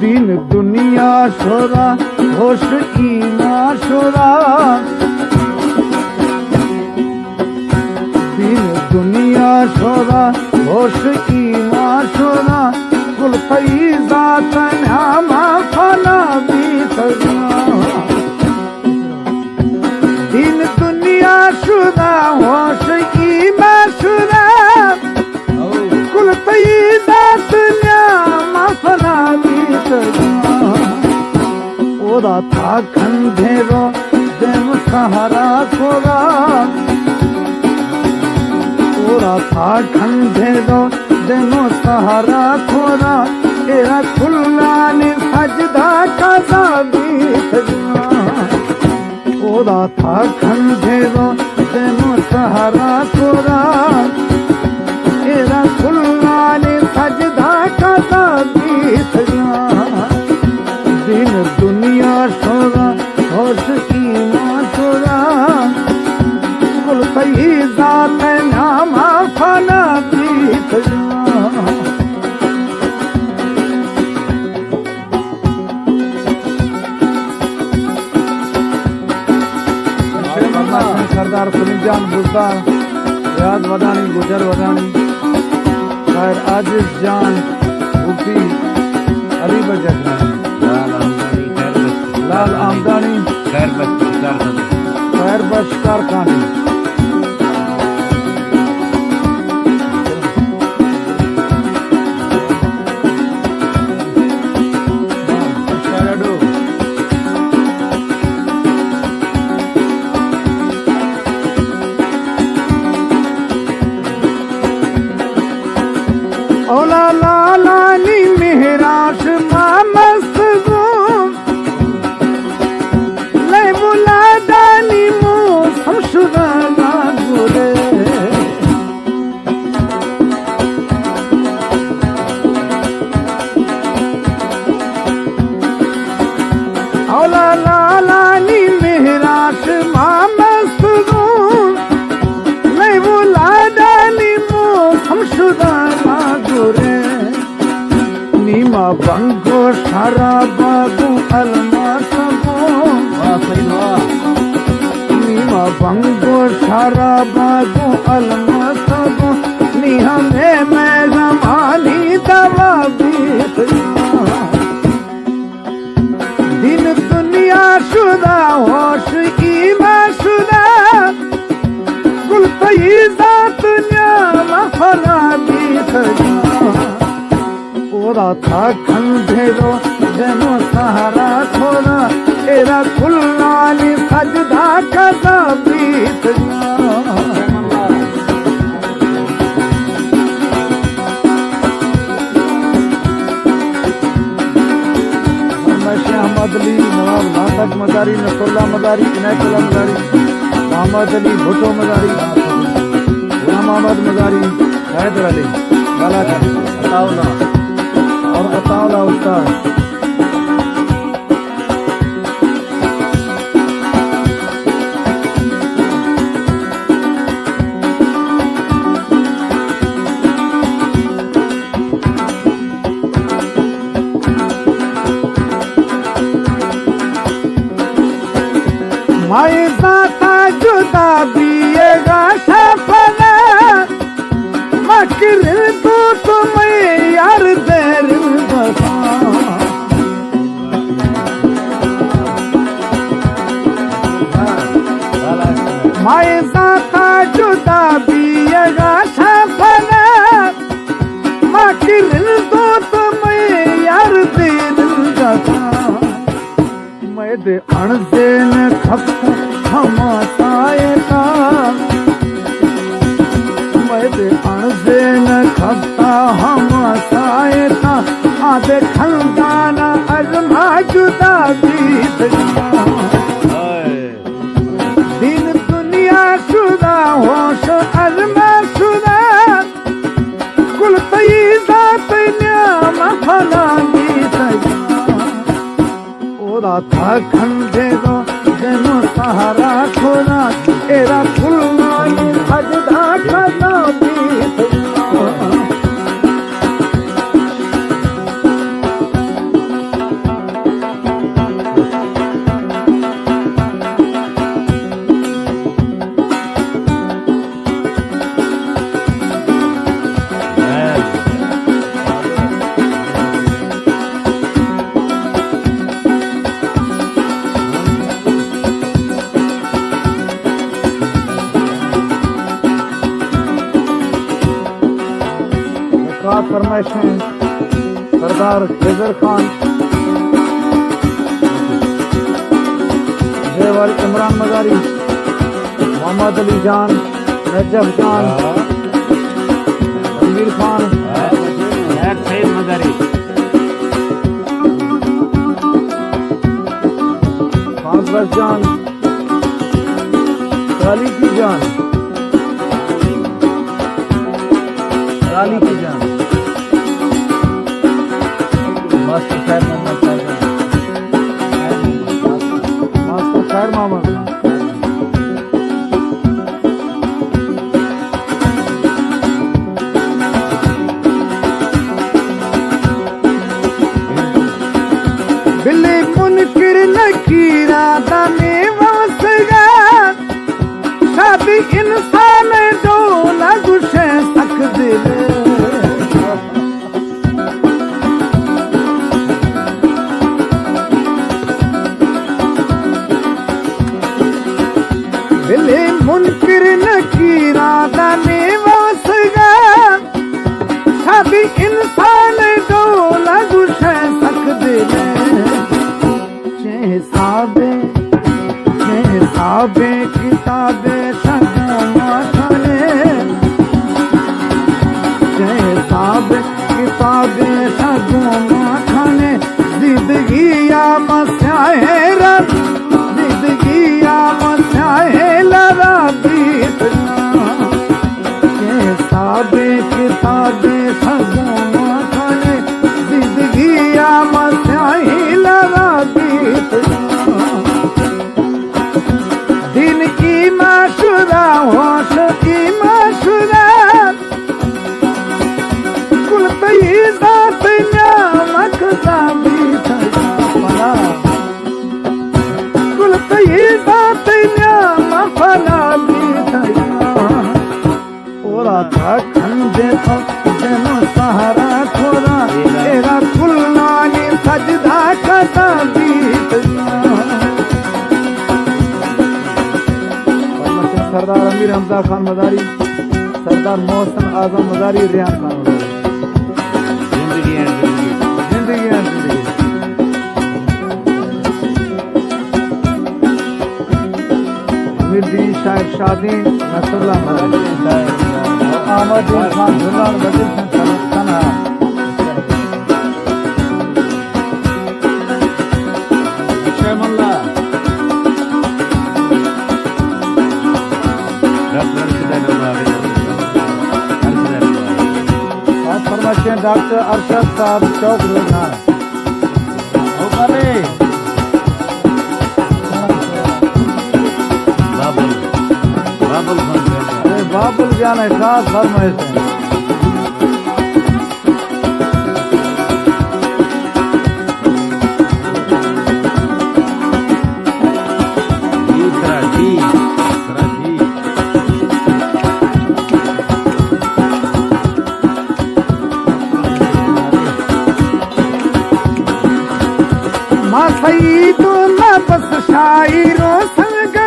दीन दुनिया शोरा होश ईमा शोरा दीन दुनिया शोरा होश ईमा शोरा कुल फैजा तन्हा फना भी दीन दुनिया शुदा होश ईमा शुदा कुल फैजा तन्हा फना भी ओरा था खंधेरो देम सहारा खोरा ओरा था खंधेरो देमो सहारा खोरा तेरा खुल्ला ने सजदा कजा भी ओरा था खंधेरो देमो सहारा खोरा तेरा खुल्ला ने सजदा कजा भी दिन दुनिया शोरा होश ईमा शोरा कुल फैजा तन्हा फना बीत सरदार सुनीजान बुजदार रियाज वदानी गुजर वदानी शायर आजिज जान मुफ्ती अली बजरानी लाल आमदानी खैर बश कारखानी ओला लालानी मेहराश मामस्त लालानी मेहराश मामस्त नहीं वो लाडानी मौसम शुदा गुरे नीमा बंगो सारा बाबू अलमा सबो नीमा बंगो सारा बाबू अलमा सबो निहा में जमानी दवा भी दिन दुनिया शुदा होश ईमा शुदा कुल फैजा दुनिया फना बीत ओरा था खंधेरो देमो सहारा खोरा तेरा खुल्ला ने सजदा कजा बीत मोहम्मद अली नवाब नाटक मदारी नसरुल्लाह मदारी इनायतुल्लाह मदारी मोहम्मद अली भुट्टो मदारी गुलाम अहमद मदारी हैदर अली बालाघाट अताउल्लाह और अताउल्लाह उस्ताद माए दाता जुदा बिएगा सफला मकर तो तुम्हें यार देर बसा माए दाता जुदा बिएगा सफला मकर तो तुम्हें यार देर बसा दे अणसे न खपता हमासायता मैं दे अणसे न खपता हमासायता आधे खलदाना अजमा जुदा बीत दिन दुनिया शुदा होश अजमा शुदा कुल फैजा तन्हा फना बीत ओरा था खंधेरो देमो सहारा खोरा तेरा खुल्ला ने सजदा कजा बीत फरमाइशें सरदार खिजर खान जेवर इमरान मजारी मोहम्मद अली जान नजफ जान रणवीर खान सईद मजारी खानबस जान राली की जान राली की जान मास्टर खैर मोहम्मद मास्टर खैर मोहम्मद बिल्ली मुनकिर नकीरा दाने वासगा शादी इंसान जो न गुशे सकदे बिल्ली मुनकिर नकीरा दाने वासगा शादी इंसान जो न गुशे सकदे साबे किताबे शगों माखने साबे किताबे शगों माखने जिंदगी या मस्याहे रब जिंदगी या मस्याहे लरा बीत साबे किताबे शगों माखने जिंदगी या मस्याहे लरा बीत दिन की माशुरा होश की माशुरा कुल तई दात न्यामक जाबी फला कुल तई दात न्याम फला भी ओरा था खंदे तो जनो सहारा थोड़ा तेरा कुल्लानी सजदा कदा बीत सरदार अमीर हमजा खान मजारी सरदार मोहसन आजम मजारी रियान खान मजारी जिंदगी अमीर दी शायर शादी नसरुल्लाह मजारी अहमद खान जुलान वजीर सना डॉक्टर अरशद साहब चौक रोना बाबुल जान है खास फरमाइश है सईदो न बस शायरों संग